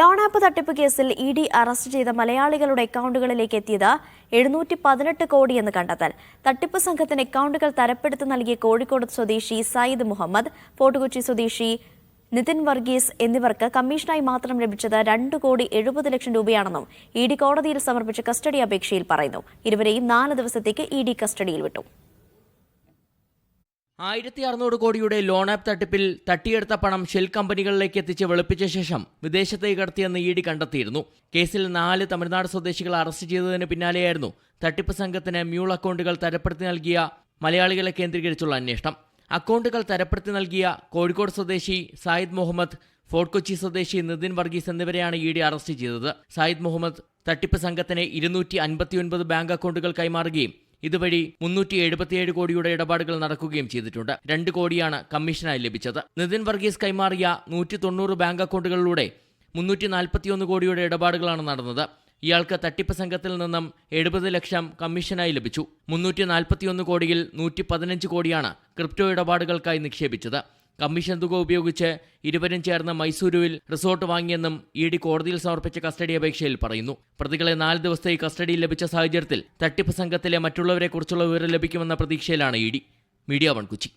Loan app തട്ടിപ്പ് കേസിൽ ED arrest ചെയ്ത മലയാളികളുടെ അക്കൗണ്ടുകളിലേക്ക് എത്തിയത് 718 കോടിയെന്ന് കണ്ടെത്തൽ. തട്ടിപ്പ് സംഘത്തിന് അക്കൗണ്ടുകൾ തരപ്പെടുത്തി നൽകിയ കോഴിക്കോട് സ്വദേശി സയ്യിദ് മുഹമ്മദ്, ഫോർട്ട് കൊച്ചി സ്വദേശി നിതിൻ വർഗീസ് എന്നിവർക്ക് കമ്മീഷനായി മാത്രം ലഭിച്ചത് 2,70,00,000 രൂപയാണെന്നും ഇഡി കോടതിയിൽ സമർപ്പിച്ച കസ്റ്റഡി അപേക്ഷയിൽ പറയുന്നു. ഇരുവരെയും 4 ദിവസത്തേക്ക് ഇഡി കസ്റ്റഡിയിൽ വിട്ടു. 1600 കോടിയുടെ ലോൺ ആപ്പ് തട്ടിപ്പിൽ തട്ടിയെടുത്ത പണം ഷെൽ കമ്പനികളിലേക്ക് എത്തിച്ച് വെളുപ്പിച്ച ശേഷം വിദേശത്തേക്ക് കടത്തിയെന്ന് ഇഡി കണ്ടെത്തിയിരുന്നു. കേസിൽ 4 തമിഴ്നാട് സ്വദേശികൾ അറസ്റ്റ് ചെയ്തതിന് പിന്നാലെയായിരുന്നു തട്ടിപ്പ് സംഘത്തിന് മ്യൂൾ അക്കൗണ്ടുകൾ തരപ്പെടുത്തി നൽകിയ മലയാളികളെ കേന്ദ്രീകരിച്ചുള്ള അന്വേഷണം. അക്കൗണ്ടുകൾ തരപ്പെടുത്തി നൽകിയ കോഴിക്കോട് സ്വദേശി സയ്യിദ് മുഹമ്മദ്, ഫോർട്ട് കൊച്ചി സ്വദേശി നിതിൻ വർഗീസ് എന്നിവരെയാണ് ഇഡി അറസ്റ്റ് ചെയ്തത്. സയ്യിദ് മുഹമ്മദ് തട്ടിപ്പ് സംഘത്തിന് 259 ബാങ്ക് അക്കൗണ്ടുകൾ കൈമാറുകയും ഇതുവഴി 377 കോടിയുടെ ഇടപാടുകൾ നടക്കുകയും ചെയ്തിട്ടുണ്ട്. 2 കോടിയാണ് കമ്മീഷനായി ലഭിച്ചത്. നിതിൻ വർഗീസ് കൈമാറിയ 190 ബാങ്ക് അക്കൗണ്ടുകളിലൂടെ 341 കോടിയുടെ ഇടപാടുകളാണ് നടന്നത്. ഇയാൾക്ക് തട്ടിപ്പ് സംഘത്തിൽ നിന്നും 70 ലക്ഷം കമ്മീഷനായി ലഭിച്ചു. 341 കോടിയിൽ 115 കോടിയാണ് ക്രിപ്റ്റോ ഇടപാടുകൾക്കായി നിക്ഷേപിച്ചത്. കമ്മീഷൻ തുക ഉപയോഗിച്ച് ഇരുവരും ചേർന്ന് മൈസൂരുവിൽ റിസോർട്ട് വാങ്ങിയെന്നും ഇഡി കോടതിയിൽ സമർപ്പിച്ച കസ്റ്റഡി അപേക്ഷയിൽ പറയുന്നു. പ്രതികളെ 4 ദിവസത്തെ കസ്റ്റഡിയിൽ ലഭിച്ച സാഹചര്യത്തിൽ തട്ടിപ്പ് സംഘത്തിലെ മറ്റുള്ളവരെക്കുറിച്ചുള്ള വിവരം ലഭിക്കുമെന്ന പ്രതീക്ഷയിലാണ് ഇഡി. മീഡിയ 1 കൊച്ചി.